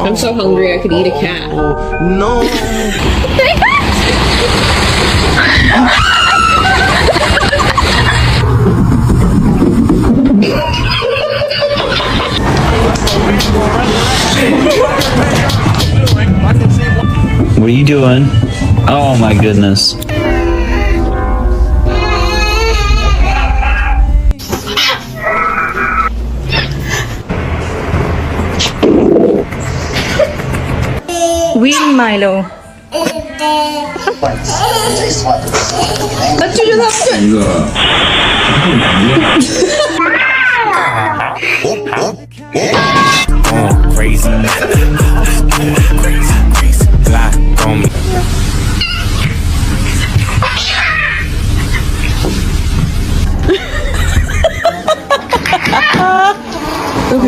I'm so hungry I could eat a cat. No. What are you doing? Oh my goodness. Win Milo. Let's do that. Crazy.